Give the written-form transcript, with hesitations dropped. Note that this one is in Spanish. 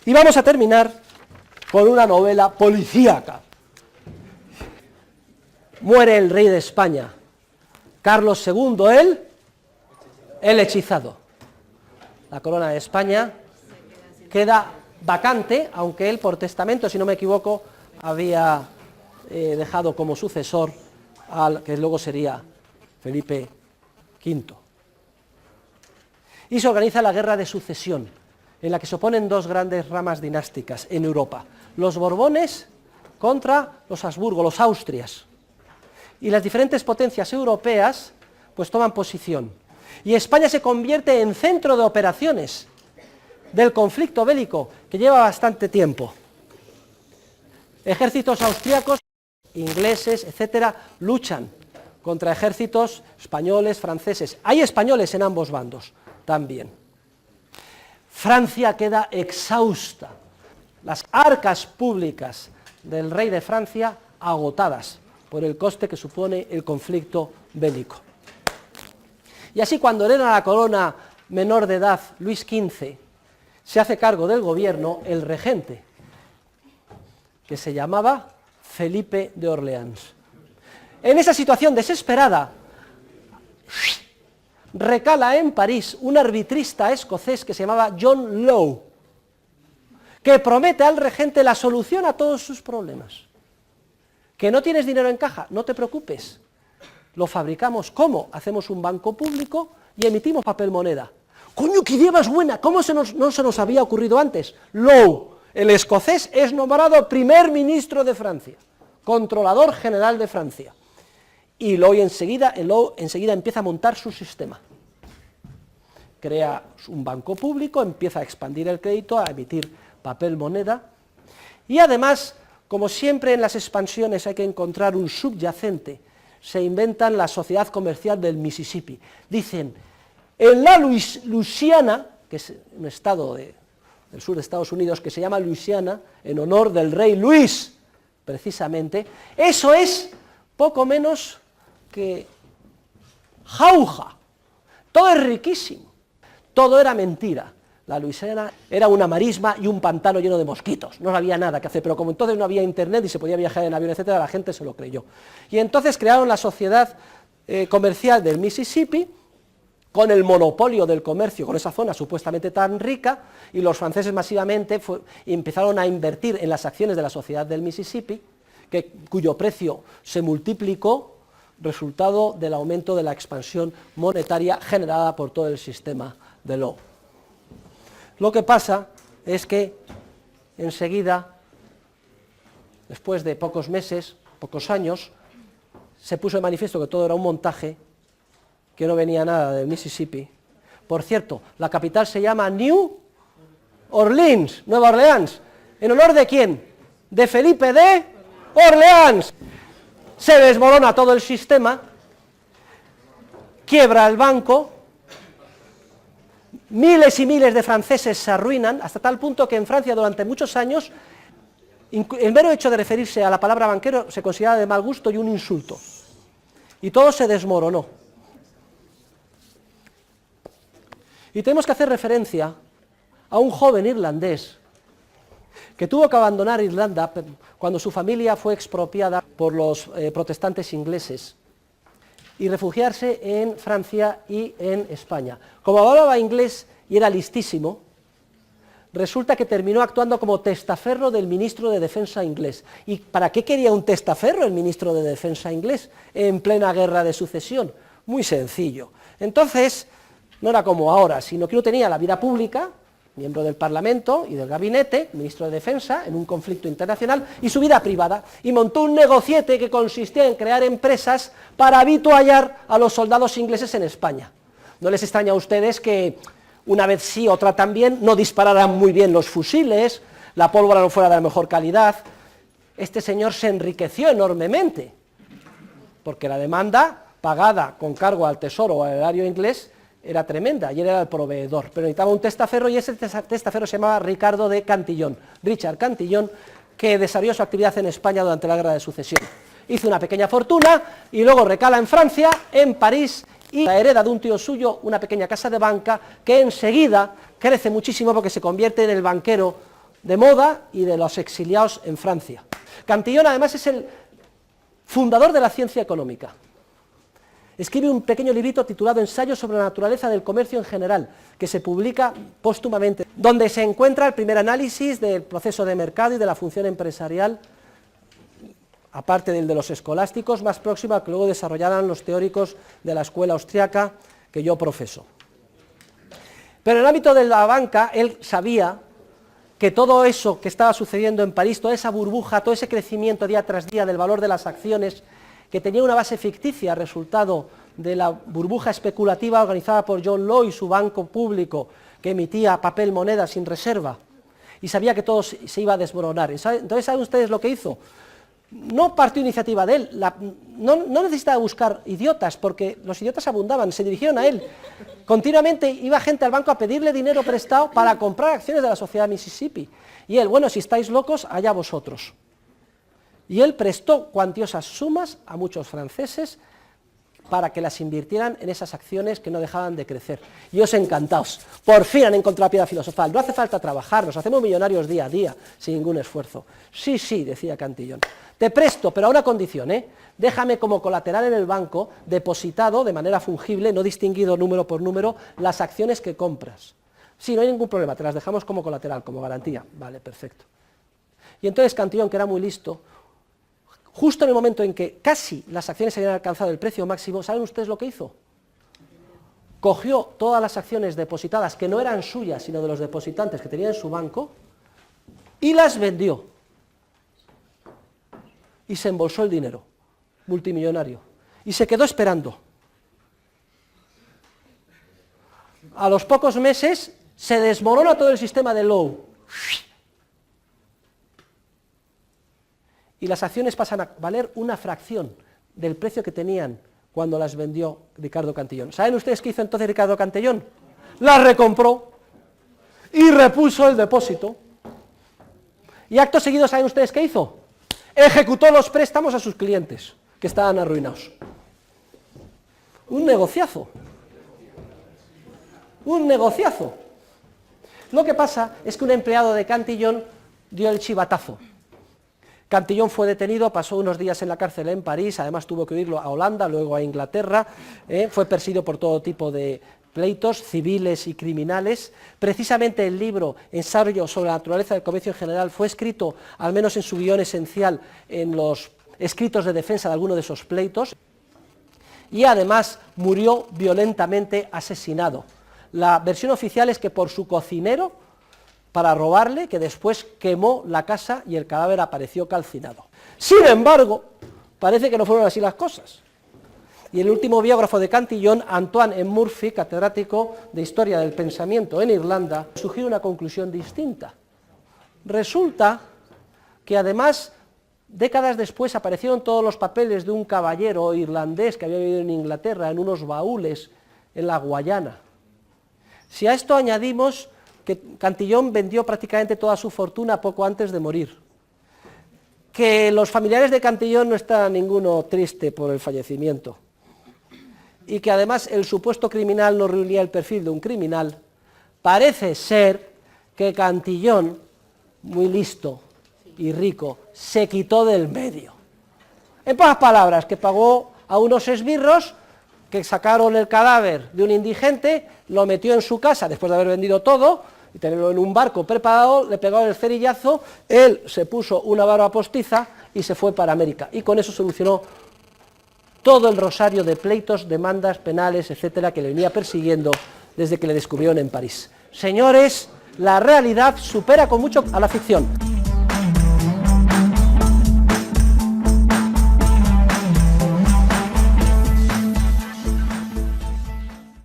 Y vamos a terminar con una novela policíaca. Muere el rey de España, Carlos II, el hechizado. La corona de España queda vacante, aunque él por testamento, si no me equivoco, había dejado como sucesor al que luego sería Felipe V. Y se organiza la guerra de sucesión, en la que se oponen dos grandes ramas dinásticas en Europa, los Borbones contra los Habsburgo, los Austrias. Y las diferentes potencias europeas pues toman posición. Y España se convierte en centro de operaciones del conflicto bélico, que lleva bastante tiempo. Ejércitos austriacos, ingleses, etcétera, luchan contra ejércitos españoles, franceses. Hay españoles en ambos bandos también. Francia queda exhausta. Las arcas públicas del rey de Francia agotadas por el coste que supone el conflicto bélico. Y así, cuando hereda la corona menor de edad, Luis XV, se hace cargo del gobierno el regente, que se llamaba Felipe de Orleans. En esa situación desesperada, recala en París un arbitrista escocés que se llamaba John Law, que promete al regente la solución a todos sus problemas. ¿Que no tienes dinero en caja? No te preocupes, lo fabricamos. ¿Cómo? Hacemos un banco público y emitimos papel moneda. ¡Coño, qué idea más buena! ¿Cómo no se nos había ocurrido antes? Law, el escocés, es nombrado primer ministro de Francia, controlador general de Francia. Y Law enseguida empieza a montar su sistema. Crea un banco público, empieza a expandir el crédito, a emitir papel moneda, y además, como siempre en las expansiones hay que encontrar un subyacente, se inventan la Sociedad Comercial del Mississippi. Dicen, en la Luisiana, que es un estado del sur de Estados Unidos que se llama Luisiana, en honor del rey Luis, precisamente, eso es poco menos que jauja. Todo es riquísimo, todo era mentira. La Luisiana era una marisma y un pantano lleno de mosquitos, no había nada que hacer, pero como entonces no había internet y se podía viajar en avión, etcétera, la gente se lo creyó. Y entonces crearon la Sociedad Comercial del Mississippi, con el monopolio del comercio con esa zona supuestamente tan rica, y los franceses masivamente empezaron a invertir en las acciones de la Sociedad del Mississippi, cuyo precio se multiplicó, resultado del aumento de la expansión monetaria generada por todo el sistema de Law. Lo que pasa es que enseguida, después de pocos meses, pocos años, se puso de manifiesto que todo era un montaje, que no venía nada del Mississippi. Por cierto, la capital se llama New Orleans, Nueva Orleans. ¿En honor de quién? De Felipe de Orleans. Se desmorona todo el sistema, quiebra el banco, miles y miles de franceses se arruinan, hasta tal punto que en Francia durante muchos años el mero hecho de referirse a la palabra banquero se consideraba de mal gusto y un insulto. Y todo se desmoronó. Y tenemos que hacer referencia a un joven irlandés que tuvo que abandonar Irlanda cuando su familia fue expropiada por los protestantes ingleses y refugiarse en Francia y en España. Como hablaba inglés y era listísimo, resulta que terminó actuando como testaferro del ministro de Defensa inglés. ¿Y para qué quería un testaferro el ministro de Defensa inglés en plena guerra de sucesión? Muy sencillo. Entonces, no era como ahora, sino que uno tenía la vida pública, miembro del Parlamento y del Gabinete, ministro de Defensa, en un conflicto internacional, y su vida privada, y montó un negociete que consistía en crear empresas para habituallar a los soldados ingleses en España. No les extraña a ustedes que una vez sí, otra también, no dispararan muy bien los fusiles, la pólvora no fuera de la mejor calidad. Este señor se enriqueció enormemente, porque la demanda pagada con cargo al Tesoro o al erario inglés era tremenda, y él era el proveedor, pero necesitaba un testaferro, y ese testaferro se llamaba Ricardo de Cantillon, Richard Cantillon, que desarrolló su actividad en España durante la Guerra de Sucesión. Hizo una pequeña fortuna, y luego recala en Francia, en París, y hereda de un tío suyo una pequeña casa de banca, que enseguida crece muchísimo porque se convierte en el banquero de moda y de los exiliados en Francia. Cantillon además es el fundador de la ciencia económica. Escribe un pequeño librito titulado Ensayo sobre la naturaleza del comercio en general, que se publica póstumamente, donde se encuentra el primer análisis del proceso de mercado y de la función empresarial, aparte del de los escolásticos, más próximo a que luego desarrollarán los teóricos de la escuela austriaca que yo profeso. Pero en el ámbito de la banca, él sabía que todo eso que estaba sucediendo en París, toda esa burbuja, todo ese crecimiento día tras día del valor de las acciones, que tenía una base ficticia, resultado de la burbuja especulativa organizada por John Law y su banco público, que emitía papel moneda sin reserva, y sabía que todo se iba a desmoronar. Entonces, ¿saben ustedes lo que hizo? No partió iniciativa de él, no necesitaba buscar idiotas, porque los idiotas abundaban, se dirigieron a él. Continuamente iba gente al banco a pedirle dinero prestado para comprar acciones de la sociedad Mississippi. Y él, bueno, si estáis locos, allá vosotros. Y él prestó cuantiosas sumas a muchos franceses para que las invirtieran en esas acciones que no dejaban de crecer. Y os encantaos, por fin han encontrado la piedra filosofal, no hace falta trabajar, nos hacemos millonarios día a día, sin ningún esfuerzo. Sí, sí, decía Cantillon, te presto, pero a una condición, déjame como colateral en el banco, depositado de manera fungible, no distinguido número por número, las acciones que compras. Sí, no hay ningún problema, te las dejamos como colateral, como garantía. Vale, perfecto. Y entonces Cantillon, que era muy listo, justo en el momento en que casi las acciones habían alcanzado el precio máximo, ¿saben ustedes lo que hizo? Cogió todas las acciones depositadas, que no eran suyas, sino de los depositantes que tenía en su banco, y las vendió. Y se embolsó el dinero, multimillonario, y se quedó esperando. A los pocos meses se desmorona todo el sistema de Law. Y las acciones pasan a valer una fracción del precio que tenían cuando las vendió Ricardo Cantillon. ¿Saben ustedes qué hizo entonces Ricardo Cantillon? Las recompró y repuso el depósito. Y acto seguido, ¿saben ustedes qué hizo? Ejecutó los préstamos a sus clientes, que estaban arruinados. Un negociazo. Un negociazo. Lo que pasa es que un empleado de Cantillon dio el chivatazo. Cantillon fue detenido, pasó unos días en la cárcel en París, además tuvo que irlo a Holanda, luego a Inglaterra, fue perseguido por todo tipo de pleitos civiles y criminales. Precisamente el libro Ensayo sobre la naturaleza del comercio en general fue escrito, al menos en su guión esencial, en los escritos de defensa de alguno de esos pleitos, y además murió violentamente asesinado. La versión oficial es que por su cocinero, para robarle, que después quemó la casa y el cadáver apareció calcinado. Sin embargo, parece que no fueron así las cosas. Y el último biógrafo de Cantillon, Antoine M. Murphy, catedrático de Historia del Pensamiento en Irlanda, sugiere una conclusión distinta. Resulta que además, décadas después, aparecieron todos los papeles de un caballero irlandés que había vivido en Inglaterra en unos baúles en la Guayana. Si a esto añadimos que Cantillon vendió prácticamente toda su fortuna poco antes de morir, que los familiares de Cantillon no está ninguno triste por el fallecimiento, y que además el supuesto criminal no reunía el perfil de un criminal, parece ser que Cantillon, muy listo y rico, se quitó del medio. En pocas palabras, que pagó a unos esbirros que sacaron el cadáver de un indigente, lo metió en su casa después de haber vendido todo, y tenerlo en un barco preparado, le pegaron el cerillazo, él se puso una barba postiza y se fue para América. Y con eso solucionó todo el rosario de pleitos, demandas, penales, etcétera, que le venía persiguiendo desde que le descubrieron en París. Señores, la realidad supera con mucho a la ficción.